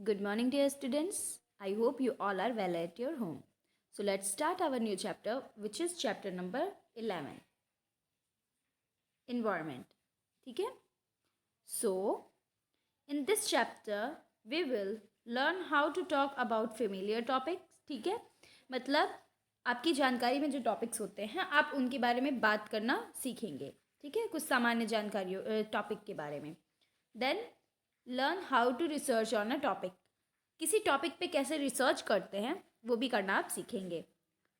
Good morning, dear students. I hope you all are well at your home. So let's start our new chapter, which is chapter number 11, Environment. ठीक है? So, in this chapter, we will learn how to talk about familiar topics. ठीक है? मतलब आपकी जानकारी में जो topics होते हैं आप उनके बारे में बात करना सीखेंगे. ठीक है? कुछ सामान्य जानकारियों टॉपिक के बारे में. Then learn how to research on a topic. किसी टॉपिक पे कैसे रिसर्च करते हैं वो भी करना आप सीखेंगे.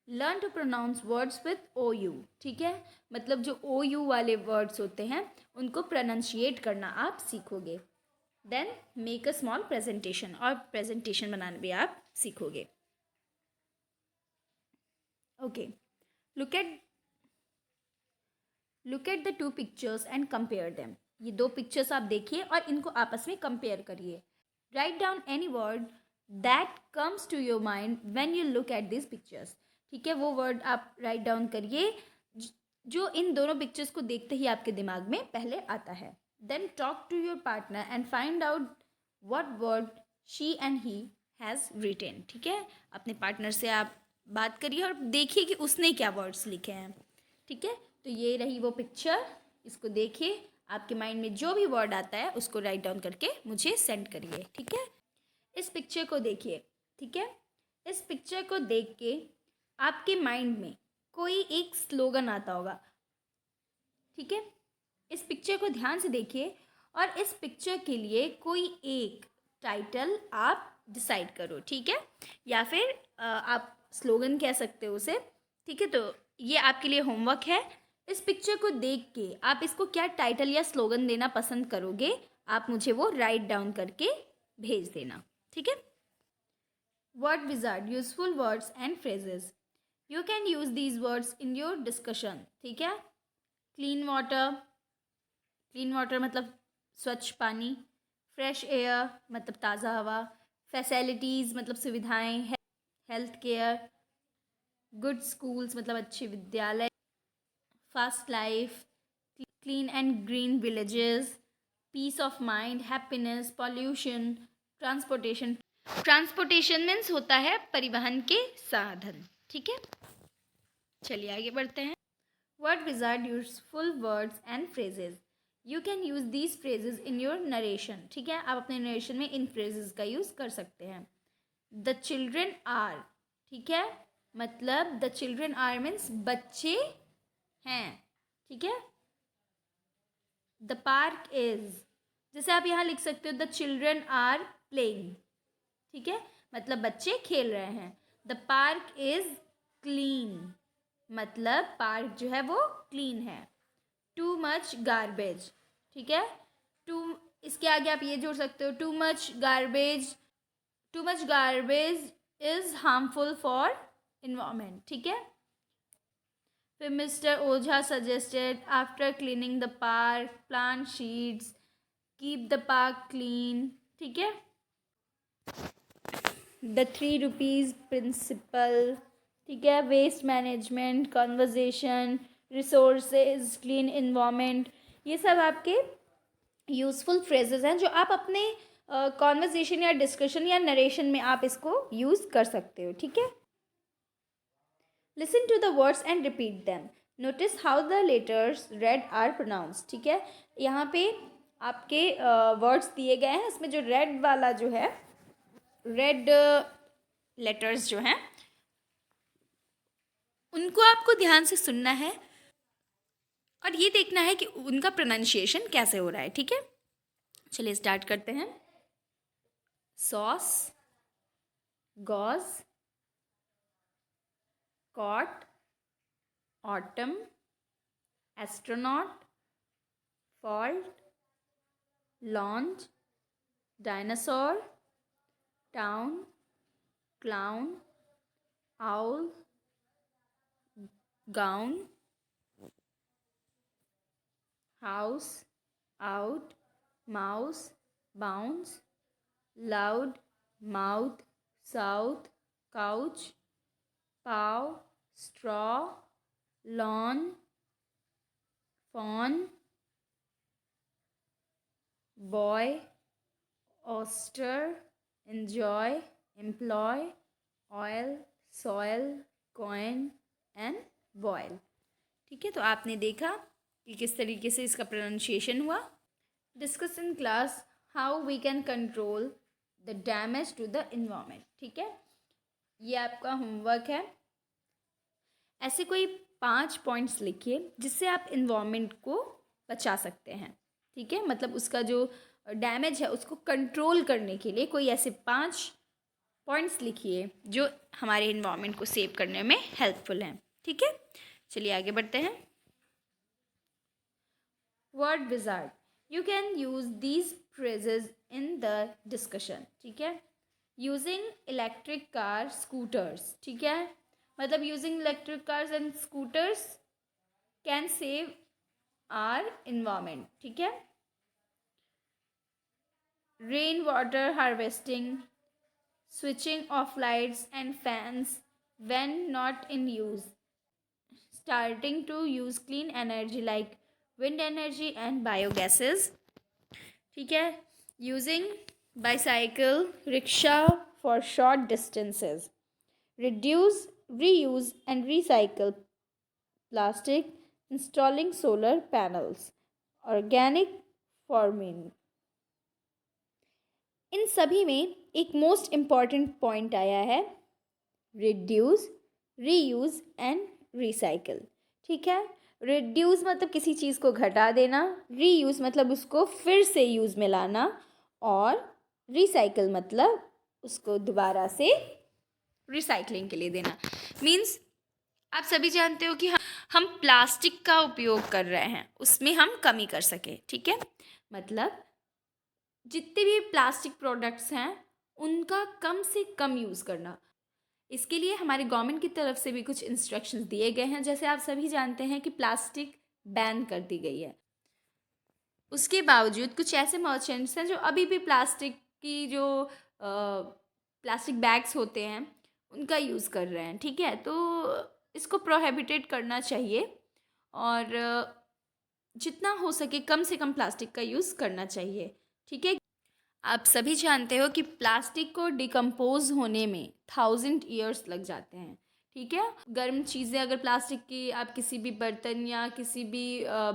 Learn to pronounce words with O U. ठीक है, मतलब जो ओ यू वाले वर्ड्स होते हैं उनको प्रोनाउंशिएट करना आप सीखोगे. Then make a small presentation, और प्रेजेंटेशन बनाना भी आप सीखोगे. Okay, look at the two pictures and compare them. ये दो पिक्चर्स आप देखिए और इनको आपस में कंपेयर करिए. Write down any word that comes to your mind when you look at this pictures. ठीक है, वो वर्ड आप राइट डाउन करिए जो इन दोनों पिक्चर्स को देखते ही आपके दिमाग में पहले आता है. Then talk to your partner and find out what word she and he has written. ठीक है, अपने पार्टनर से आप बात करिए और देखिए कि उसने क्या वर्ड्स लिखे हैं. ठीक है, तो ये रही वो पिक्चर. इसको देखिए, आपके माइंड में जो भी वर्ड आता है उसको राइट डाउन करके मुझे सेंड करिए. ठीक है, इस पिक्चर को देखिए. ठीक है, इस पिक्चर को देख के आपके माइंड में कोई एक स्लोगन आता होगा. ठीक है, इस पिक्चर को ध्यान से देखिए और इस पिक्चर के लिए कोई एक टाइटल आप डिसाइड करो. ठीक है, या फिर आप स्लोगन कह सकते हो उसे. ठीक है, तो ये आपके लिए होमवर्क है. इस पिक्चर को देख के आप इसको क्या टाइटल या स्लोगन देना पसंद करोगे, आप मुझे वो राइट डाउन करके भेज देना. ठीक है. Word wizard, useful words and phrases. You can use these words in your discussion. ठीक है. क्लीन वाटर, क्लीन वाटर मतलब स्वच्छ पानी. फ्रेश एयर मतलब ताज़ा हवा. फैसिलिटीज़ मतलब सुविधाएं. Health care. गुड स्कूल्स मतलब अच्छे विद्यालय. Fast life, clean and green villages. Peace of mind, happiness, pollution, transportation. Transportation means होता है परिवहन के साधन. ठीक है, चलिए आगे बढ़ते हैं. Word wizard, useful words and phrases. You can use these phrases in your narration. ठीक है, आप अपने नरेशन में इन फ्रेजेस का यूज़ कर सकते हैं. The children are. ठीक है, मतलब द चिल्ड्रेन आर मीन्स बच्चे हैं. ठीक है. द पार्क इज, जैसे आप यहाँ लिख सकते हो द चिल्ड्रेन आर प्लेइंग. ठीक है, मतलब बच्चे खेल रहे हैं. द पार्क इज क्लीन, मतलब पार्क जो है वो क्लीन है. To much garbage. ठीक है, टू, इसके आगे आप ये जोड़ सकते हो too much garbage. Too much garbage is harmful for environment. ठीक है. फिर mister Ojha suggested after cleaning the park plant seeds, keep the park clean. ठीक है. The 3 rupees principle. ठीक है, waste management, conversation, resources, clean environment. ये सब आपके यूज़फुल फ्रेजेस हैं जो आप अपने कॉन्वर्जेशन या डिस्कशन या नरेशन में आप इसको यूज़ कर सकते हो. ठीक है. Listen to the words and repeat them. Notice how the letters read are pronounce. ठीक है, यहाँ पे आपके वर्ड्स दिए गए हैं. इसमें जो रेड वाला जो है, रेड लेटर्स जो हैं उनको आपको ध्यान से सुनना है और ये देखना है कि उनका प्रोनाउंसिएशन कैसे हो रहा है. ठीक है, चलिए स्टार्ट करते हैं. Sauce, gauze, caught, autumn, astronaut, fault, launch, dinosaur, town, clown, owl, gown, house, out, mouse, bounce, loud, mouth, south, couch, paw, straw, lawn, fawn, boy, oyster, enjoy, employ, oil, soil, coin and boil. ठीक है, तो आपने देखा कि किस तरीके से इसका प्रोनाउंसिएशन हुआ. Discuss in class how we can control the damage to the environment. ठीक है, ये आपका होमवर्क है. ऐसे कोई 5 पॉइंट्स लिखिए जिससे आप इन्वायरमेंट को बचा सकते हैं. ठीक है, मतलब उसका जो डैमेज है उसको कंट्रोल करने के लिए कोई ऐसे 5 पॉइंट्स लिखिए जो हमारे इन्वायरमेंट को सेव करने में हेल्पफुल हैं. ठीक है, चलिए आगे बढ़ते हैं. Word wizard. You can use these phrases in the discussion. ठीक है, यूजिंग इलेक्ट्रिक कार, स्कूटर्स. ठीक है, मतलब using electric cars and scooters can save are environment. ठीक है, rain water harvesting, switching off lights and fans when not in use, starting to use clean energy like wind energy and biogases. ठीक है, using bicycle, rickshaw for short distances, reduce, reuse and recycle plastic, installing solar panels, organic farming. इन सभी में एक most important point आया है, reduce, reuse and recycle. ठीक है, reduce मतलब किसी चीज़ को घटा देना, रीयूज़ मतलब उसको फिर से यूज़ में लाना, और रिसाइकल मतलब उसको दोबारा से रिसाइकलिंग के लिए देना. मीन्स आप सभी जानते हो कि हम प्लास्टिक का उपयोग कर रहे हैं, उसमें हम कमी कर सकें. ठीक है, मतलब जितने भी प्लास्टिक प्रोडक्ट्स हैं उनका कम से कम यूज़ करना. इसके लिए हमारे गवर्नमेंट की तरफ से भी कुछ इंस्ट्रक्शंस दिए गए हैं. जैसे आप सभी जानते हैं कि प्लास्टिक बैन कर दी गई है. उसके बावजूद कुछ ऐसे मर्चेंट्स हैं जो अभी भी प्लास्टिक की जो प्लास्टिक बैग्स होते हैं उनका यूज़ कर रहे हैं. ठीक है, तो इसको प्रोहिबिटेड करना चाहिए और जितना हो सके कम से कम प्लास्टिक का यूज़ करना चाहिए. ठीक है, आप सभी जानते हो कि प्लास्टिक को डिकम्पोज होने में 1000 ईयर्स लग जाते हैं. ठीक है, गर्म चीज़ें अगर प्लास्टिक की आप किसी भी बर्तन या किसी भी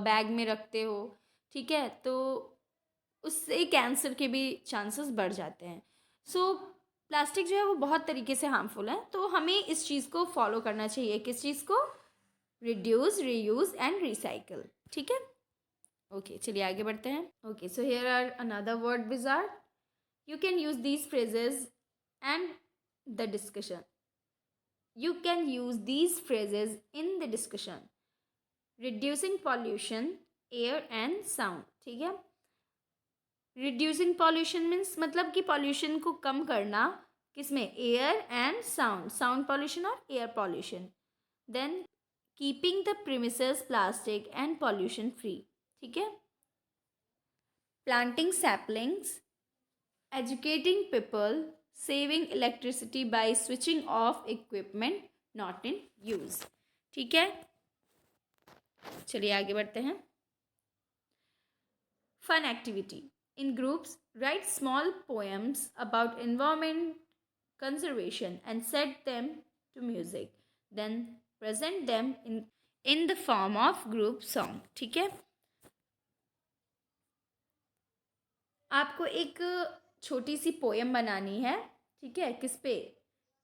बैग में रखते हो, ठीक है, तो उससे कैंसर के भी चांसेस बढ़ जाते हैं. सो प्लास्टिक जो है वो बहुत तरीके से हार्मफुल है. तो हमें इस चीज़ को फॉलो करना चाहिए. किस चीज़ को? Reduce, reuse and recycle. ठीक है, ओके, चलिए आगे बढ़ते हैं. Okay, so here are another word wizard. You can use these phrases and the discussion. You can use these phrases in the discussion. Reducing pollution, air and sound. ठीक है, reducing pollution means मतलब कि pollution को कम करना. किसमें? Air and sound. Sound pollution और air pollution. Then keeping the premises plastic and pollution free. ठीक है, planting saplings, educating people, saving electricity by switching off equipment not in use. ठीक है, चलिए आगे बढ़ते हैं. Fun activity. In groups, write small poems about environment conservation and set them to music. Then present them in the form of group song. ठीक है, आपको एक छोटी सी पोएम बनानी है. ठीक है, किस पे?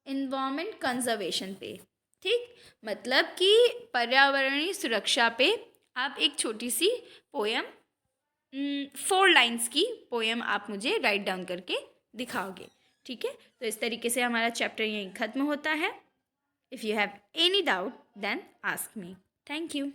इन्वायरमेंट कंजर्वेशन पे. ठीक, मतलब कि पर्यावरणीय सुरक्षा पे आप एक छोटी सी पोएम 4 लाइन्स की पोएम आप मुझे राइट डाउन करके दिखाओगे. ठीक है, तो इस तरीके से हमारा चैप्टर यहीं ख़त्म होता है. If you have any doubt then ask me. Thank you.